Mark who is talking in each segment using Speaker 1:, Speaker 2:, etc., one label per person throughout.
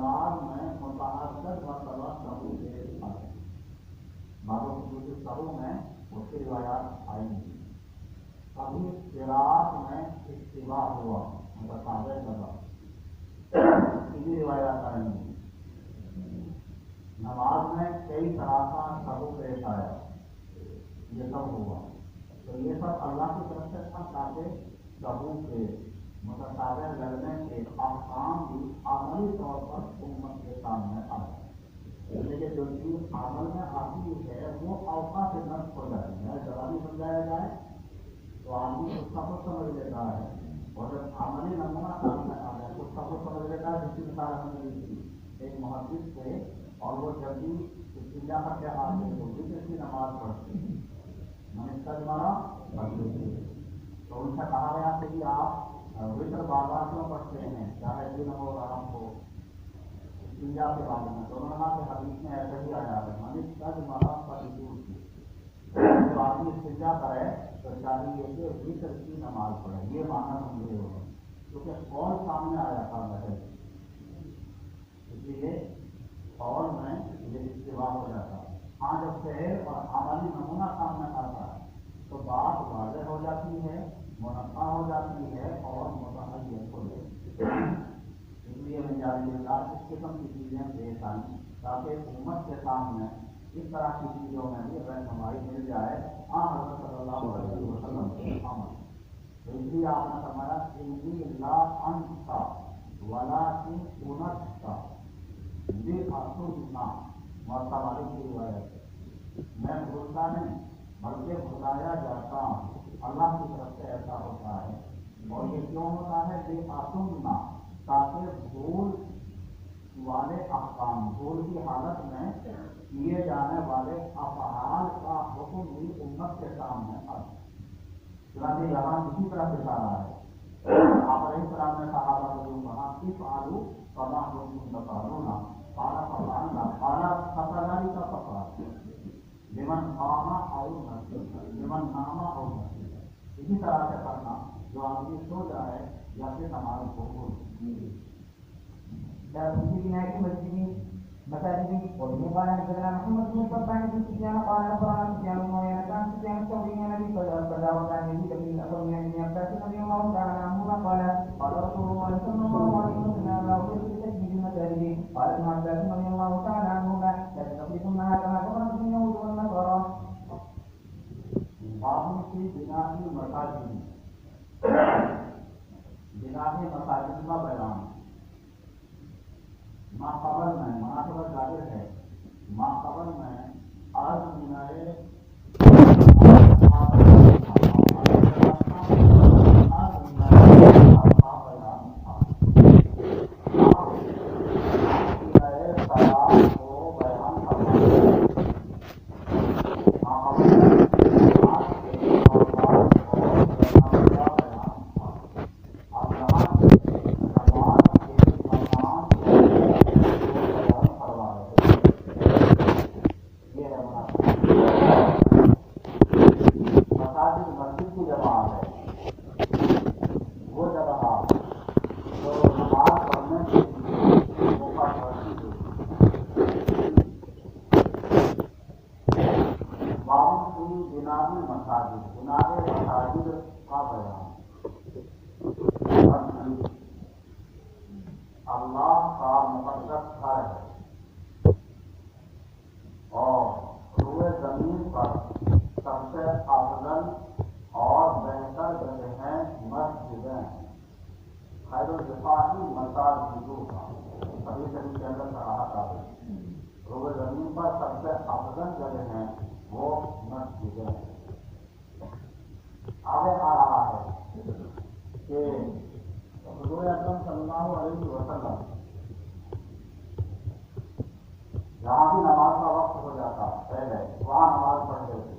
Speaker 1: नमाज में मुतअद्दिद मरतबा सहू देता है। बालों की दूसरी सहू में उसकी रिवायात आएंगी। कभी किरात में इस्तिवा हुआ मुतताबिर लगा, इसकी रिवायात आएंगी। नमाज में कई तरह का सहू पेश आया, ये सब हुआ। तो ये सब अल्लाह की तरफ से था ताकि सहू के मुतताबिर लगने के अहकाम भी अमली तौर पर उम्मत के सामने आए। लेकिन जो चीज अमल में आती है वो औका से नष्ट हो जाती है। जरा भी समझाया जाए तो आदमी उसका कुछ समझ लेता है, और जब अमली नमूना सामने आ जाए उसका कुछ समझ लेता है। जिसकी मिसाल हमने दी थी एक मुहद्दिस थे, और वो जब भी इस्तिंजा करके आते तो वित्र की नमाज पढ़ते, मैंने इसका जमाना पढ़ते थे। तो उनसे कहा गया था कि आप वित्र बार क्यों पढ़ते हैं, चाहे दिन हो रात हो, इस्तिंजा के बारे में। तो उन्होंने कहा कि हदीस में ऐसा ही आया है, मैंने इसका जमाना पढ़ती थी। तो आदमी इस्तिंजा करे तो चाहिए कि वित्र की नमाज पढ़े, ये माना समझे होगा, क्योंकि कौन सामने आया था महल, इसलिए और में ये इस्तिवा हो जाता है। हाँ, जब शहर और अमली नमूना सामने आता है तो बात वाज़ेह हो जाती है, मुनफ़्फ़ा हो जाती है और मुतहय्यन हो जाती है। इसलिए मैं जानिबुल्लाह इस किस्म की चीज़ें पेश आई ताकि उम्मत के सामने इस तरह की चीज़ों में भी रहनुमाई मिल जाए हज़रत सल्लल्लाहु अलैहि वसल्लम के अमल। तो इसलिए आपने फरमाया इन्नी ला अंसा वलाकिन उनस्सा बेअसुन्ना मौसावाली की रिवायत है, मैं भूलता नहीं बल्कि भुलाया जाता हूँ। अल्लाह की तरफ से ऐसा होता है। और ये क्यों होता है? बेअसुन्ना, ताकि भूल वाले अहकाम, भूल की हालत में किए जाने वाले अफ़आल का हुक्म भी उम्मत के सामने आए। चुनांचे यहाँ इसी तरह इशारा है। आप अलैहिस्सलाम ने सहाबा को कहा इफ़अलू कमा कुंतुम तफ़अलूना, क़ाला फ़अलना, क़ाला फ़कज़ालिका फ़अल लिमन क़ामा औ नसीया, लिमन नामा औ नसीया। इसी तरह से करना जो आदमी सो जाए या फिर नमाज को भूल।
Speaker 2: مساجد وبه قال حدثنا محمد بن صباح بن سفيان قال اخبرنا سفيان بن عيينة عن سفيان الثوري عن ابي فدا وكان يزيد بن الاثر عن ابن عباس رضي الله تعالى عنهما قال قال رسول الله صلى الله عليه وسلم لا اخبر بتشديد المساجد. قال ابن عباس رضي الله تعالى عنهما لا تقبلنها كما كفرت اليهود والنصارى.
Speaker 1: बाबू की बिनाही मसाजिद, बिनाही मसाजिद का बयान। माक़बल में मुनासिबत जाहिर है, माक़बल में आज मिनारे अल्लाह का मुक़द्दस घर है और रूए ज़मीन पर सबसे अफजल और बेहतर जगहें मस्जिदें, खैरुल मसाजिदुहा, सभी शरीफ के अंदर कहा था रूए ज़मीन पर सबसे अफजल जगह हैं वो मस्जिदें। आगे आ रहा है कि हुज़ूर अकरम सल्लल्लाहु अलैहि वसल्लम जहाँ भी नमाज का वक्त हो जाता पहले वहाँ नमाज पढ़ते थे।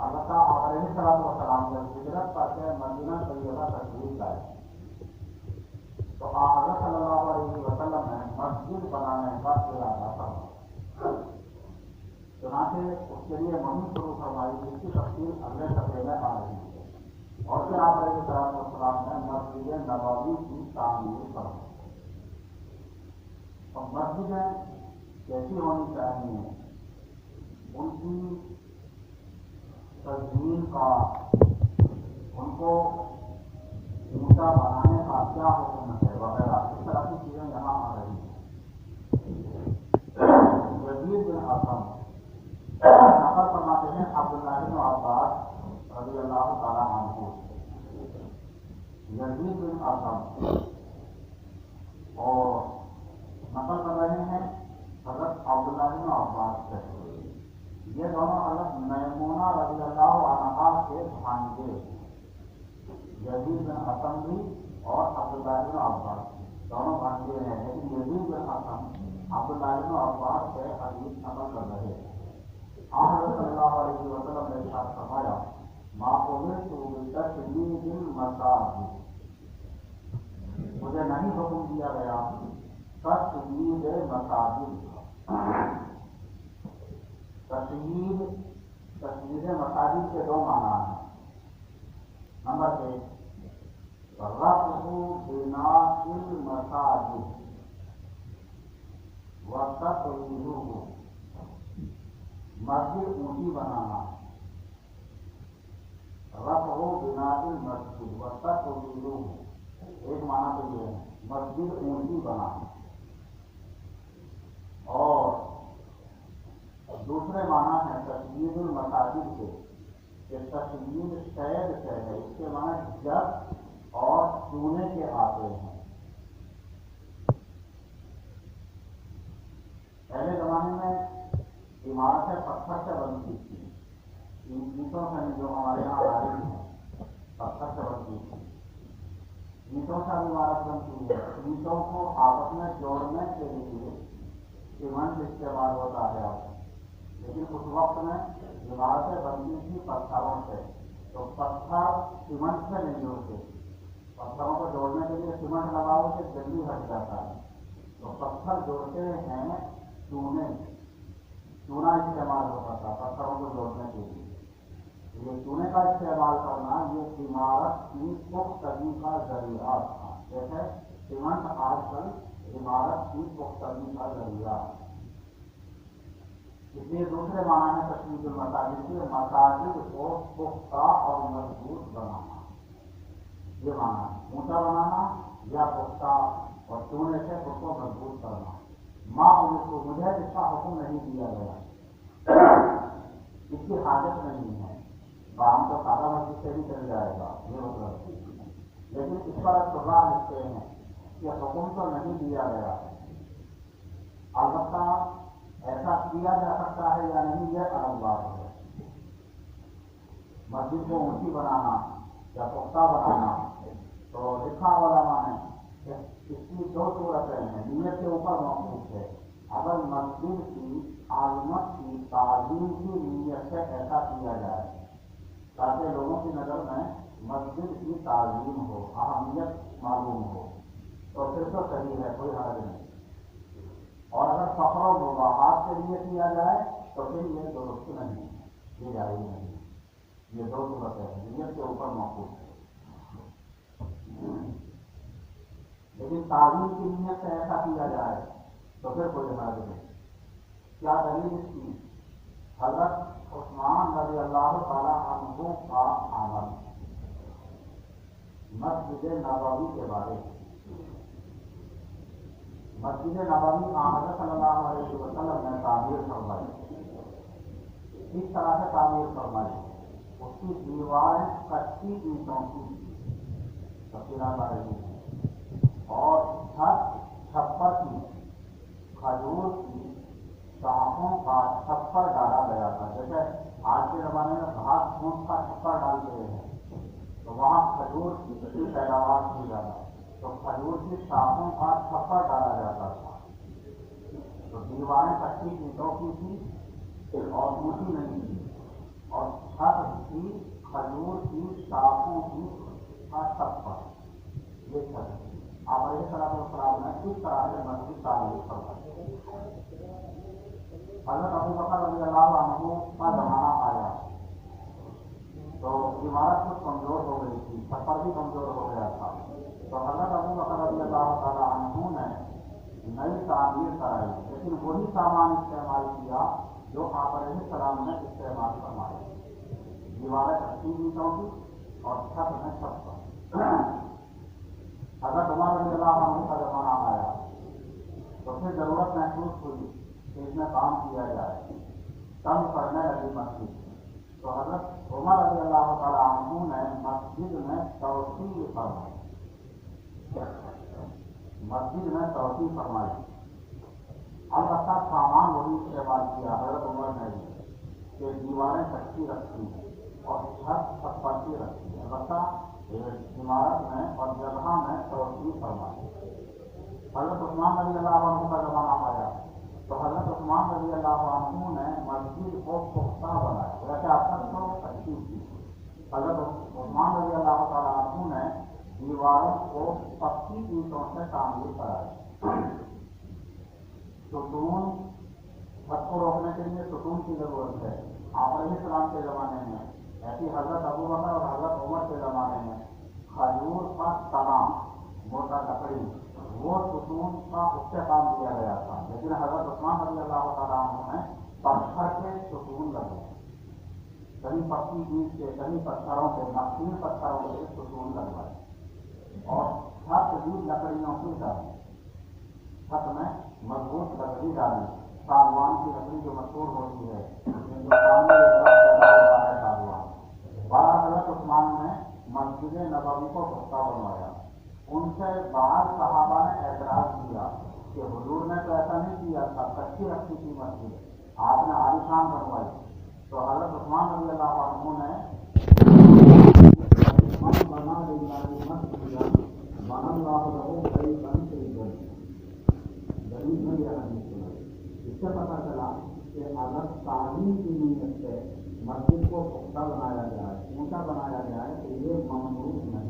Speaker 1: अलबत्ता अलैहिस्सलाम जब हिजरत करके मदीना तैयबा तशरीफ लाए तो हज़रत सल्लल्लाहु अलैहि वसल्लम ने मस्जिद बनाने का इरादा फरमाया। चुनांचे उसके लिए मुहिम शुरू करवाई, जिसकी तफसील अगले सफ़े में आ रही है। और फिर आप अलैहिस्सलाम ने मस्जिद नबवी की तामीर फरमाई। مسجدیں کیسی ہونی چاہیے، ان کی تزئین کا، ان کو اونچا بنانے کا کیا حکم ہے وغیرہ، اس طرح کی چیزیں یہاں آ رہی ہیں۔ یزید بن حسن نقل فرماتے ہیں عبداللہ بن عباس رضی اللہ تعالیٰ عنہ، یزید بن حسن اور نقل کر رہے ہیں حضرت عبداللہ بن عباس سے، یہ دونوں حضرت میمونہ رضی اللہ عنہا کے بھانجے، یزید بن حسن بھی اور عبداللہ بن عباس دونوں بھانجے ہیں، لیکن یزید بن حسن عبداللہ بن عباس سے حدیث نقل کر رہے ہیں۔ آپ صلی اللہ علیہ وسلم نے ارشاد فرمایا ما امرت بتشیید المساجد، مجھے نہیں حکم دیا گیا تشیید مساجد کا۔ تشیید مساجد کے دو معنی ہیں۔ نمبر 1 رفع بناء المساجد وتطویلہ، مسجد اونچی بنانا، رفع بناء المسجد وتطویلہ، ایک معنی تو یہ ہے مسجد اونچی بنانا، اور دوسرے معنی ہے تشیید المساجد کے، کہ تشیید شید سے ہے، اس کے معنی جب اور چونے کے آتے ہیں۔ پہلے زمانے میں عمارتیں پتھر سے بنتی تھی، اینٹوں سے جو ہمارے یہاں آ رہی ہیں پتھر سے بنتی تھی، اینٹوں سے عمارت بنتی ہے، اینٹوں کو آپس میں جوڑنے کے لیے سیمنٹ استعمال ہوتا ہے اب، لیکن اس وقت میں عمارتیں بنتی تھی پتھروں سے، تو پتھر سیمنٹ سے نہیں جوڑتے، پتھروں کو جوڑنے کے لیے سیمنٹ لگاؤ سے جلدی ہٹ جاتا ہے، تو پتھر جوڑتے ہیں چونا استعمال ہوتا تھا پتھروں کو جوڑنے کے لیے۔ یہ چونے کا استعمال کرنا یہ عمارت کی پختگی کا ذریعہ تھا، جیسے سیمنٹ آج کل عمارت کی پختگی کا ذریعہ۔ اس لیے دوسرے معنی میں تشیید المساجد کے مساجد کو پختہ اور مضبوط بنانا، یہ معنی ہے، اونچا بنانا یا پختہ اور چونے سے اس کو مضبوط کرنا۔ ماں کو مجھے اس کا حکم نہیں دیا گیا، اس کی حاجت نہیں ہے، کام تو سادہ مسجد سے بھی چل جائے گا، یہ مطلب، لیکن اس پر اتباع لکھتے ہیں کہ حکم تو نہیں دیا گیا، البتہ ایسا کیا جا سکتا ہے یا نہیں یہ الگ بات ہے۔ مسجد کو اونچی بنانا یا پختہ بنانا تو لکھا علماء نے اس کی دو صورتیں ہیں، نیت کے اوپر موقوف ہے۔ اگر مسجد کی عظمت کی تعظیم کی نیت سے ایسا کیا جائے تاکہ لوگوں کی نظر میں مسجد کی تعظیم ہو، اہمیت معلوم ہو، تو پھر تو صحیح ہے، کوئی حرج نہیں، اور اگر فخر و مباحات کے لیے کیا جائے تو پھر یہ درست نہیں، یہ جائز نہیں، یہ دو صورتیں ہیں، نیت کے اوپر موقوف ہے۔ لیکن تعظیم کی نیت سے ایسا کیا جائے تو پھر کوئی حرج نہیں۔ کیا دلیل اس کی؟ حضرت عثمان رضی اللہ تعالیٰ عنہ کا عمل مسجد نبوی کے بارے میں، مسجد نبوی حضرت صلی اللہ علیہ وسلم نے تعمیر فرمائی، اس طرح سے تعمیر فرمائی، اس کی دیواریں کچی اینٹوں کی تفصیلات آ رہی ہیں، اور چھت چھپر کی کھجور کی شاخوں کا چھپر ڈالا گیا تھا، جیسے آج کے زمانے میں گھاس پھوس کا چھپر ڈالتے ہیں تو وہاں کھجور کی پیداوار کی جاتا، تو کھجور کی شاخوں کا چھپر ڈالا جاتا تھا، تو دیواریں کچی اینٹوں کی تھی اور اونچی نہیں تھی، اور چھت کی کھجور کی شاخوں کی کا چھپر، یہ چھت تھی۔ آپ علیہ السلام نے کس طرح سے مسجد تعمیر فرمائی۔ حضرت ابو بکر رضی اللہ عنہ کا زمانہ آیا تو عمارت کچھ کمزور ہو گئی تھی، چھپر بھی کمزور ہو گیا تھا، تو حضرت ابو بکر رضی اللہ تعالیٰ عنہ نے नई तामीर कराई, लेकिन वही सामान इस्तेमाल किया जो आप अलैहिस्सलाम ने इस्तेमाल फरमाया। दीवारें कच्ची ईंटों की और छत में छप्पर। हज़रत उमर रज़ियल्लाहु अन्हु का ज़माना आया तो फिर जरूरत महसूस हुई कि इसमें काम किया जाए, तंग करने लगी मस्जिद। तो हज़रत उमर रज़ियल्लाहु तआला अन्हु ने मस्जिद में तौसीअ फरमाई, मस्जिद में तौसीअ फरमाई। अलबत्ता सामान वही इस्तेमाल किया हज़रत उमर ने कि दीवारें कच्ची रखी और छत छप्पर की रखी। अलबत्ता इमारत में और जगह में तौसीअ फरमाई। हज़रत उस्मान रज़ियल्लाहु अन्हु का ज़माना आया तो हज़रत उस्मान रज़ियल्लाहु अन्हु ने मस्जिद को पुख्ता बनाया, वैसे आपस को कच्ची थी। हज़रत उस्मान रज़ियल्लाहु तआला अन्हु ने दीवारों को पक्की ईंटों से तामीर कराई। सुतून, छत को रोकने के लिए सुतून की जरूरत है। आप अलैहिस्सलाम के ज़माने में, ऐसी हज़रत अबू बकर और हज़रत उमर के ज़माने में खजूर का तना, मोटा लकड़ी, वो सुतून का उससे काम किया गया था। लेकिन हज़रत उस्मान रज़ियल्लाहु तआला अन्हु ने पत्थर के सुतून लगाए, कहीं पक्की ईंट के, कहीं पत्थरों के, नकील पत्थरों के सुतून लगवाए और छत भी लकड़ियों की डाली। छत में मजबूत लकड़ी डाली, सागवान की लकड़ी जो मशहूर होती है, जो सामने पैदा होता है सागवान। बारह हज़रत उस्मान ने मस्जिद नबवी को पुख्ता बनवाया। उनसे बाद सहाबा ने एतराज किया कि हुजूर ने तो ऐसा नहीं किया था, कच्ची रखी थी मस्जिद, आपने आलीशान बनवाई। तो हज़रत उस्मान रज़ियल्लाहु अन्हु ने बना दलील में यह हदीस सुनाई। इससे पता चला कि अगर तामीर की नीयत से मस्जिद को पुख्ता बनाया जाए, ऊंचा बनाया जाए तो ये ममनूअ नहीं।